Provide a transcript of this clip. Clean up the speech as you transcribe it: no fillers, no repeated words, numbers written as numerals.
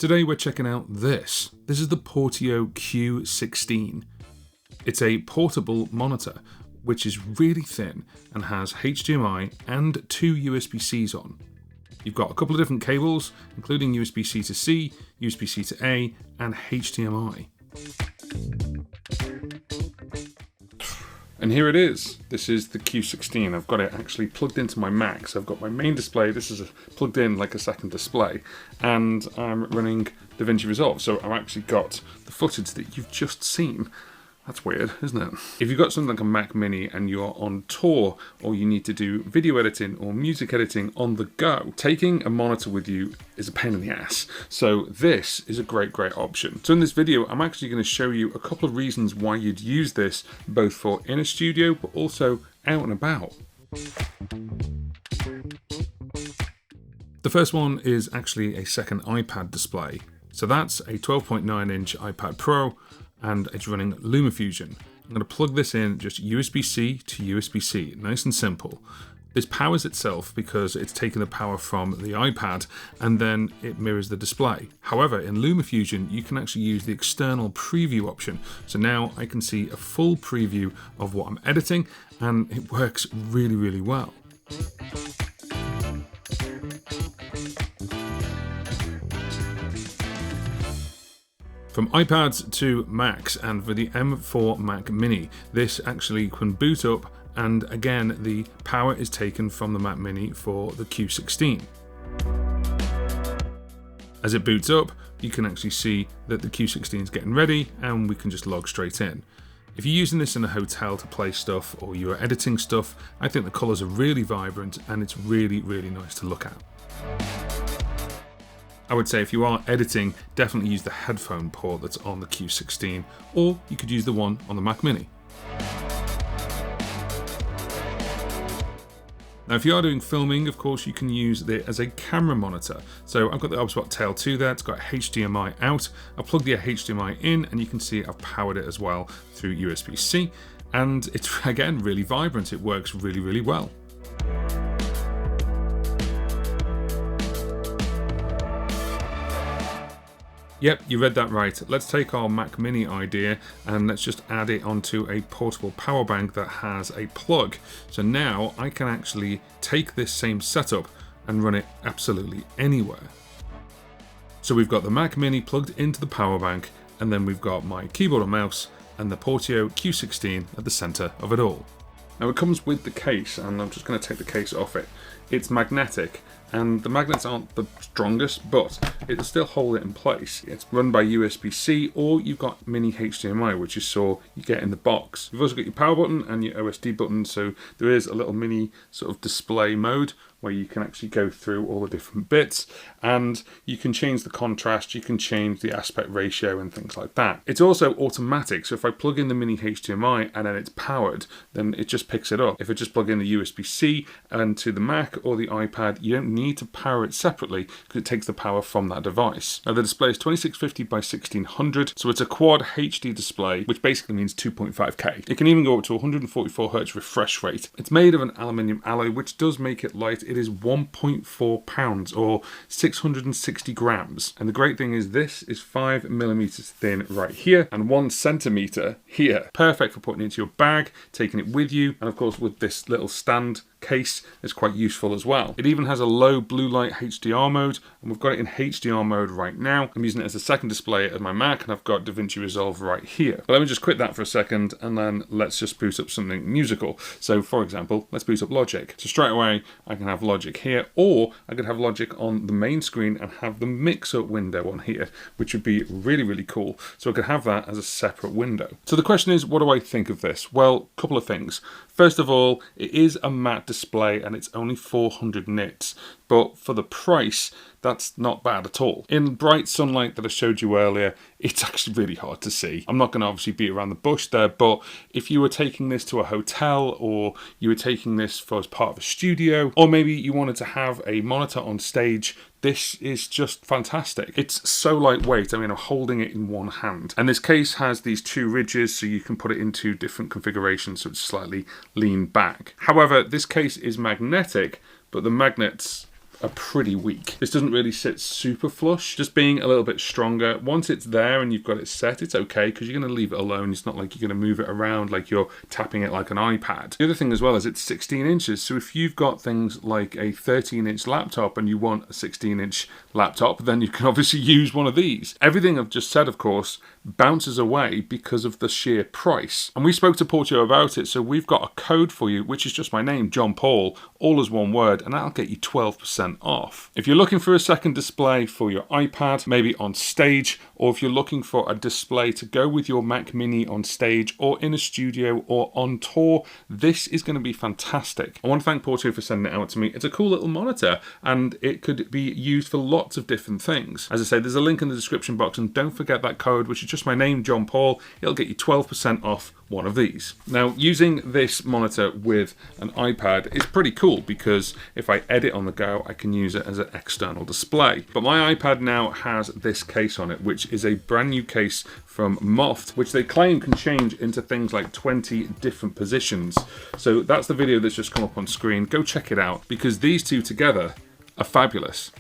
Today we're checking out this. This is the Portio Q16. It's a portable monitor which is really thin and has HDMI and 2 USB-Cs on. You've got a couple of different cables, including USB-C to C, USB-C to A, and HDMI. And here it is. This is the Q16. I've got it actually plugged into my Mac. So I've got my main display. This is plugged in like a second display. And I'm running DaVinci Resolve. So I've actually got the footage that you've just seen. That's weird, isn't it? If you've got something like a Mac Mini and you're on tour, or you need to do video editing or music editing on the go, taking a monitor with you is a pain in the ass. So this is a great option. So in this video, I'm actually going to show you a couple of reasons why you'd use this, both for in a studio, but also out and about. The first one is actually a second iPad display. So that's a 12.9-inch iPad Pro, and it's running LumaFusion. I'm going to plug this in just USB-C to USB-C, nice and simple. This powers itself because it's taking the power from the iPad and then it mirrors the display. However, in LumaFusion, you can actually use the external preview option. So now I can see a full preview of what I'm editing and it works really well. From iPads to Macs, and for the M4 Mac Mini, this actually can boot up, and again the power is taken from the Mac Mini for the Q16. As it boots up, you can actually see that the Q16 is getting ready and we can just log straight in. If you're using this in a hotel to play stuff or you're editing stuff, I think the colours are really vibrant and it's really nice to look at. I would say if you are editing, definitely use the headphone port that's on the Q16, or you could use the one on the Mac Mini. Now if you are doing filming, of course you can use it as a camera monitor. So I've got the OBSBot Tail 2 there, it's got HDMI out. I've plugged the HDMI in and you can see I've powered it as well through USB-C, and it's again really vibrant, it works really well. Yep, you read that right. Let's take our Mac Mini idea and let's just add it onto a portable power bank that has a plug. So now I can actually take this same setup and run it absolutely anywhere. So we've got the Mac Mini plugged into the power bank, and then we've got my keyboard and mouse and the Portio Q16 at the center of it all. Now it comes with the case, and I'm just going to take the case off it. It's magnetic, and the magnets aren't the strongest, but it'll still hold it in place. It's run by USB-C, or you've got mini HDMI, which you saw you get in the box. You've also got your power button and your OSD button, so there is a little mini sort of display mode where you can actually go through all the different bits, and you can change the contrast, you can change the aspect ratio and things like that. It's also automatic, so if I plug in the mini HDMI and then it's powered, then it just picks it up. If I just plug in the USB-C and to the Mac or the iPad, you don't need to power it separately because it takes the power from that device. Now the display is 2650 by 1600, so it's a quad HD display, which basically means 2.5K. It can even go up to 144Hz refresh rate. It's made of an aluminium alloy, which does make it light. It is 1.4 pounds or 660 grams. And the great thing is this is 5mm thin right here and 1 centimeter here. Perfect for putting it into your bag, taking it with you, and of course with this little stand case is quite useful as well. It even has a low blue light HDR mode, and we've got it in HDR mode right now. I'm using it as a second display at my Mac, and I've got DaVinci Resolve right here. But let me just quit that for a second, and then let's just boot up something musical. So for example, let's boot up Logic. So straight away, I can have Logic here, or I could have Logic on the main screen and have the mix-up window on here, which would be really cool. So I could have that as a separate window. So the question is, what do I think of this? Well, a couple of things. First of all, it is a matte display and it's only 400 nits, but for the price, that's not bad at all. In bright sunlight that I showed you earlier, it's actually really hard to see. I'm not going to obviously beat around the bush there, but if you were taking this to a hotel, or you were taking this for as part of a studio, or maybe you wanted to have a monitor on stage, this is just fantastic. It's so lightweight. I mean, I'm holding it in one hand. And this case has these two ridges, so you can put it into different configurations, so it's slightly lean back. However, this case is magnetic, but the magnets are pretty weak. This doesn't really sit super flush, just being a little bit stronger. Once it's there and you've got it set, it's okay because you're going to leave it alone. It's not like you're going to move it around like you're tapping it like an iPad. The other thing as well is it's 16 inches. So if you've got things like a 13-inch laptop and you want a 16-inch laptop, then you can obviously use one of these. Everything I've just said, of course, bounces away because of the sheer price. And we spoke to Portio about it, so we've got a code for you, which is just my name, John Paul, all as one word, and that'll get you 12% off. If you're looking for a second display for your iPad, maybe on stage, or if you're looking for a display to go with your Mac Mini on stage or in a studio or on tour, this is going to be fantastic. I want to thank Portio for sending it out to me. It's a cool little monitor and it could be used for lots of different things. As I say, there's a link in the description box, and don't forget that code, which is just my name, John Paul. It'll get you 12% off one of these. Now, using this monitor with an iPad is pretty cool because if I edit on the go, I can use it as an external display. But my iPad now has this case on it, which is a brand new case from Moft, which they claim can change into things like 20 different positions. So that's the video that's just come up on screen. Go check it out because these two together are fabulous.